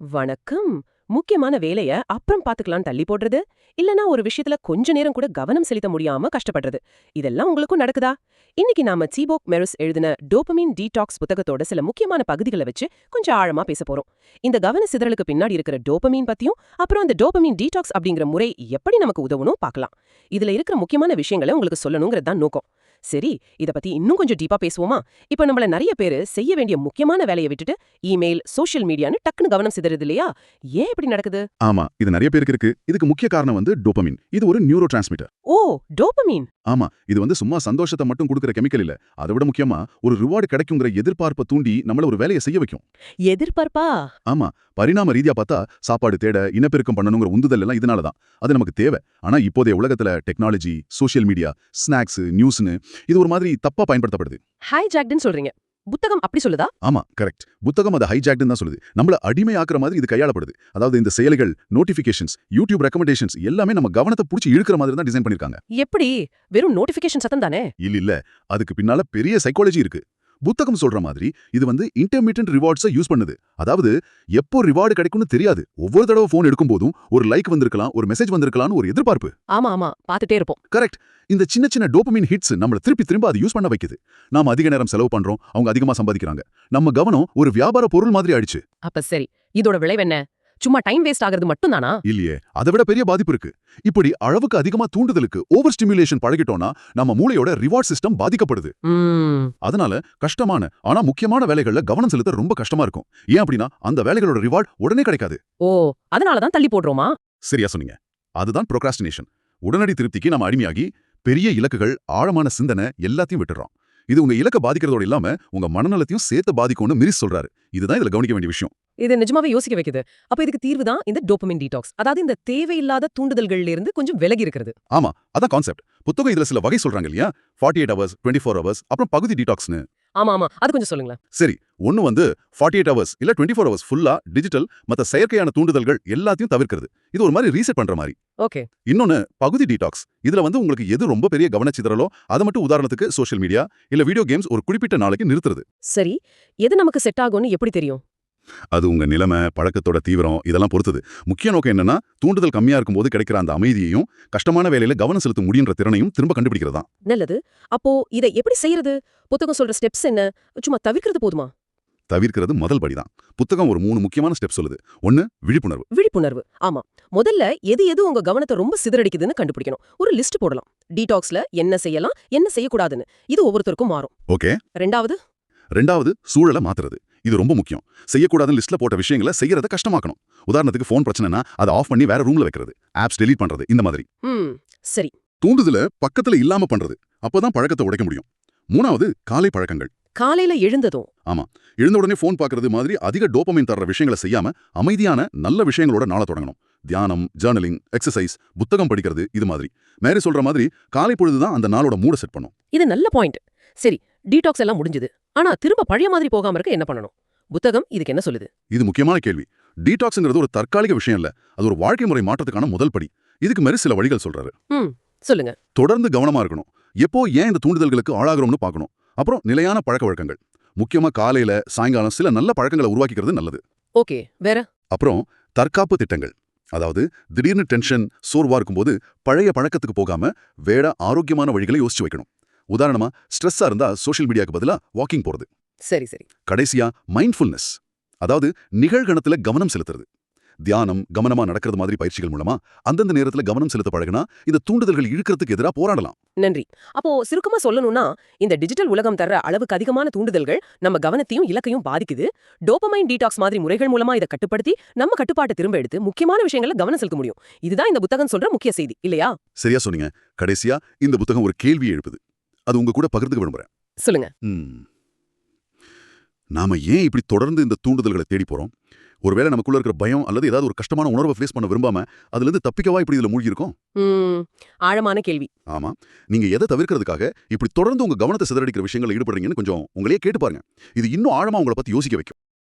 வணக்கம். முக்கியமான வேலைய அப்புறம் பாத்துக்கலாம் தள்ளி போடுறது, இல்லனா ஒரு விஷயத்துல கொஞ்ச நேரம் கூட கவனம் செலுத்த முடியாம கஷ்டப்படுறது, இதெல்லாம் உங்களுக்கும் நடக்குதா? இன்னைக்கு நாம சீபோக் மெரிஸ் எழுதின டோபமைன் டீடாக்ஸ் புத்தகத்தோட சில முக்கியமான பகுதிகளை வச்சு கொஞ்சம் ஆழமா பேச போறோம். இந்த கவன சிதறலுக்கு பின்னாடி இருக்கிற டோபமைன் பத்தியும், அப்புறம் அந்த டோபமைன் டீடாக்ஸ் அப்படிங்கிற முறை எப்படி நமக்கு உதவணும் பார்க்கலாம். இதுல இருக்கிற முக்கியமான விஷயங்களை உங்களுக்கு சொல்லணுங்கிறது தான் நோக்கம். சரி, இத பத்தி இன்னும் கொஞ்சம் டீப்பா பேசுவோமா? இப்ப நம்மள நிறைய பேரு செய்ய வேண்டிய முக்கியமான வேலையை விட்டுட்டு இமெயில், சோஷியல் மீடியான்னு டக்குன்னு கவனம் சிதறது இல்லையா? ஏன் இப்படி நடக்குது? ஆமா, இது நிறைய பேருக்கு இருக்கு. இதுக்கு முக்கிய காரணம் டோபமின். இது ஒரு நியூரோ டிரான்ஸ்மிட்டர். ஓ, டோபமைன். ஆமா, இது சும்மா சந்தோஷத்தை மட்டும் கொடுக்கிற கெமிக்கல் இல்ல. அதை விட முக்கியமா ஒரு ரிவார்டு கிடைக்குங்கிற எதிர்பார்ப்பை தூண்டி நம்மள ஒரு வேலையை செய்ய வைக்கும். எதிர்பார்ப்பா? ஆமா, பரிணாம ரீதியா பார்த்தா சாப்பாடு தேட, இனப்பெருக்கம் பண்ணணுங்கிற உந்துதல் எல்லாம் இதனால தான். அது நமக்கு தேவை. ஆனா இப்போதைய உலகத்துல டெக்னாலஜி, சோஷியல் மீடியா, ஸ்நாக்ஸ், நியூஸ்னு இது ஒரு மாதிரி தப்பா பயன்படுத்தப்படுது. ஹைஜாக்ட்னு சொல்றீங்க. புத்தகம் அப்படி சொல்லுதா? ஆமா, கரெக்ட். புத்தகம் அதை ஹைஜாக்ட்னு தான் சொல்லுது. நம்மள அடிமையாக்குற மாதிரி இது கையாளப்படுது. அதாவது இந்த செயலிகள், நோட்டிபிகேஷன்ஸ், யூடியூப் ரெக்கமெண்டேஷன்ஸ் எல்லாமே நம்ம கவனத்தை புடிச்சு இழுக்கிற மாதிரி தான் டிசைன் பண்ணிருக்காங்க. எப்படி? வெறும் நோட்டிபிகேஷன் சத்தம் தானே? இல்ல, அதுக்கு பின்னால பெரிய சைக்காலஜி இருக்கு. புத்தகம் சொல்ற மாதிரி இது இன்டர்மீடியன்ட் ரிவார்ட்ஸை யூஸ் பண்ணுது. அதாவது எப்போ ரிவார்டு கிடைக்கும்னு தெரியாது. ஒவ்வொரு தடவை போன் எடுக்கும் போதும் ஒரு லைக் வந்திருக்கலாம், ஒரு மெசேஜ் வந்திருக்கலாம்னு ஒரு எதிர்பார்ப்பு. ஆமா ஆமா, பாத்துட்டே இருப்போம். கரெக்ட். இந்த சின்ன சின்ன டோபமைன் ஹிட்ஸ் நம்மள திருப்பி திரும்ப அது யூஸ் பண்ண வைக்குது. நாம அதிக நேரம் செலவு பண்றோம், அவங்க அதிகமா சம்பாதிக்கிறாங்க. நம்ம கவனம் ஒரு வியாபார பொருள் மாதிரி ஆயிடுச்சு. அப்ப சரி, இதோட விளைவு என்ன? சும்மா டைம் வேஸ்ட் ஆகிறது மட்டும் தானா? இல்லையே, அதை விட பெரிய பாதிப்பு இருக்கு. இப்படி அளவுக்கு அதிகமா தூண்டுதலுக்கு ஓவர் ஸ்டிமுலேஷன் பழகிட்டோம்னா நம்ம மூளையோட ரிவார்ட் சிஸ்டம் பாதிக்கப்படுது. அதனால கஷ்டமான ஆனா முக்கியமான வேலைகள்ல கவனம் செலுத்த ரொம்ப கஷ்டமா இருக்கும். ஏன் அப்படின்னா அந்த வேலைகளோட ரிவார்ட் உடனே கிடைக்காது. ஓ, அதனாலதான் தள்ளி போடுறோமா? சரியா சொன்னீங்க. அதுதான் ப்ரோக்ராஸ்டினேஷன். உடனடி திருப்திக்கு நம்ம அடிமையாகி பெரிய இலக்குகள், ஆழமான சிந்தனை எல்லாத்தையும் விட்டுறோம். இது உங்க இலக்க பாதிக்கிறதோட இல்லாம உங்க மனநலத்தையும் சேர்த்து பாதிக்கும்னு மிரிஸ் சொல்றாரு. இதுதான் இதுல கவனிக்க வேண்டிய விஷயம். இது நிஜமாவே யோசிக்க வைக்குது. அப்ப இதுக்கு தீர்வு தான் இந்த டோபமைன் டீடாக்ஸ். அதாவது இந்த தேவையில்லாத தூண்டுதல்கள்ல இருந்து கொஞ்சம் விலகி இருக்கிறது. ஆமா, அதான் கான்செப்ட். புத்தகம் இதுல சில வகை சொல்றாங்க இல்லையா? 48 ஹவர்ஸ், 24 ஹவர்ஸ், அப்புறம் பகுதி டீடாக்ஸ்னு. ஆமா ஆமா, அது கொஞ்சம் சொல்லுங்களேன். சரி, ஒன்னு 48 ஹவர்ஸ் இல்ல 24 ஹவர்ஸ் ஃபுல்லா டிஜிட்டல் மத்த செயற்கையான தூண்டுதல்கள் எல்லாத்தையும் தவிர்க்கிறது. இது ஒரு மாதிரி ரீசெட் பண்ற மாதிரி. ஓகே. இன்னொன்னு பகுதி டீடாக்ஸ். இதுல உங்களுக்கு எது ரொம்ப பெரிய கவனச்சிதறலோ அதை மட்டும், உதாரணத்துக்கு சோஷியல் மீடியா இல்ல வீடியோ கேம்ஸ், ஒரு குறிப்பிட்ட நாளைக்கு நிறுத்துறது. சரி, எது நமக்கு செட் ஆகும்னு எப்படி தெரியும்? அது உங்க நிலைமை, பழக்கத்தோட தீவிரம் இதெல்லாம் பொறுத்தது. முக்கிய நோக்கம் என்னன்னா தூண்டுதல் கம்மியா இருக்கும்போது கிடைக்கிற அந்த அமைதியையும், கஷ்டமான வேலையில கவனம் செலுத்த முடியுன்ற திறனையும் திரும்ப கண்டுபிடிக்கிறதா. நல்லது. அப்போ இதை எப்படி செய்யறது? புத்தகம் சொல்ற ஸ்டெப்ஸ் என்ன? சும்மா தவிர்க்கிறது போதுமா? தவிர்க்கிறது முதல் படிதான். புத்தகம் ஒரு 3 முக்கியமான ஸ்டெப் சொல்லுது. 1, விழிப்புணர்வு. விழிப்புணர்வு. ஆமா. முதல்ல எது எது உங்க கவனத்தை ரொம்ப சிதறடிக்குதுன்னு கண்டுபிடிக்கணும். ஒரு லிஸ்ட் போடலாம். டீடாக்ஸ்ல என்ன செய்யலாம், என்ன செய்யக்கூடாதுன்னு. இது ஒவ்வொருத்தருக்கும் மாறும். ஓகே. ரெண்டாவது, சூழலை மாத்துறது. இது ரொம்ப முக்கியம். செய்யக்கூடாதுன்னு லிஸ்ட்ல போட்ட விஷயங்களை செய்யறத கஷ்டமாக்கணும். உதாரணத்துக்கு போன் பிரச்சனைனா அதை ஆஃப் பண்ணி வேற ரூம்ல வைக்கிறது, ஆப்ஸ் டெலீட் பண்றது, இந்த மாதிரி. சரி. தூண்டுதல பக்கத்துல இல்லாம பண்றது. அப்பதான் பழக்கத்தை உடைக்க முடியும். 3வது, காலை பழக்கங்கள். காலையில எழுந்ததும். ஆமா, எழுந்த உடனே போன் பாக்குறது மாதிரி அதிக டோபமைன் தர்ற விஷயங்களை செய்யாம அமைதியான நல்ல விஷயங்களோட நாள தொடங்கணும். தியானம், ஜர்னலிங், எக்ஸசைஸ், புத்தகம் படிக்கிறது, இது மாதிரி. மேரி சொல்ற மாதிரி காலை பொழுதுதான் அந்த நாளோட மூட செட் பண்ணும். இது நல்ல பாயிண்ட். சரி, டீடாக்ஸ் எல்லாம் முடிஞ்சது. ஆனா திரும்ப பழைய மாதிரி போகாம இருக்க என்ன பண்ணணும்? புத்தகம் இதுக்கு என்ன சொல்லுது? இது முக்கியமான கேள்வி. டீடாக்ஸ்ங்கிறது ஒரு தற்காலிக விஷயம் இல்ல, அது ஒரு வாழ்க்கை முறை மாற்றத்துக்கான முதல் படி. இதுக்கு மேரி சில வழிகள் சொல்றாரு. சொல்லுங்க. தொடர்ந்து கவனமா இருக்கணும். எப்போ ஏன் இந்த தூண்டுதல்களுக்கு ஆளாகிறோம்னு பார்க்கணும். அப்புறம் நிலையான பழக்க வழக்கங்கள். முக்கியமா காலையில, சாயங்காலம் சில நல்ல பழக்கங்களை உருவாக்கிக்கிறது நல்லது. ஓகே, வேற? அப்புறம் தற்காப்பு திட்டங்கள். அதாவது திடீர்னு டென்ஷன், சோர்வா இருக்கும்போது பழைய பழக்கத்துக்கு போகாம வேற ஆரோக்கியமான வழிகளை யோசிச்சு வைக்கணும். உதாரணமா ஸ்ட்ரெஸ்ஸா இருந்தா சோஷியல் மீடியாக்கு பதிலா வாக்கிங் போறது. சரி சரி. கடைசியா மைண்ட்ஃபுல்னஸ், அதாவது நிகழ்கணத்துல கவனம் செலுத்துறது. தியானம், கவனமா நடக்கிறது மாதிரி பயிற்சிகள் மூலமா அந்தந்த நேரத்துல கவனம் செலுத்த பழகினா இந்த தூண்டுதல்கள் இழுக்கிறதுக்கு எதிராக போராடலாம். நன்றி. அப்போ சுருக்கமா சொல்லணும்னா, இந்த டிஜிட்டல் உலகம் தர்ற அளவுக்கு அதிகமான தூண்டுதல்கள் நம்ம கவனத்தையும் இலக்கையும் பாதிக்குது. டோபமைன் டீடாக்ஸ் மாதிரி முறைகள் மூலமா இதை கட்டுப்படுத்தி நம்ம கட்டுப்பாட்டை திரும்ப எடுத்து முக்கியமான விஷயங்களை கவனம் செலுத்த முடியும். இதுதான் இந்த புத்தகம் சொல்ற முக்கிய செய்தி, இல்லையா? சரியா சொன்னீங்க. கடைசியா இந்த புத்தகம் ஒரு கேள்வியை எழுப்புது. அது உங்க கூட பகிர்ந்துக்க விரும்புறேன். சொல்லுங்க. நாம ஏன் இப்படி தொடர்ந்து இந்த தூண்டுதல்களை தேடி போறோம்? ஒருவேளை நமக்குள்ள இருக்கிற பயம் அல்லது ஏதாவது ஒரு கஷ்டமான உணர்வை ஃபேஸ் பண்ண விரும்பாம அதுல இருந்து தப்பிக்கவா இப்படி இதுல மூழ்கி இருக்கோம்? ஆழமான கேள்வி. ஆமா, நீங்க எதை தவிர்க்கிறதுக்காக இப்படி தொடர்ந்து உங்க கவனத்தை சிதறடிக்கிற விஷயங்களை ஈடுபடுறீங்கன்னு கொஞ்சம் உங்களையே கேட்டு பாருங்க. இது இன்னும் ஆழமா உங்களை பத்தி யோசிக்க வைக்கும்.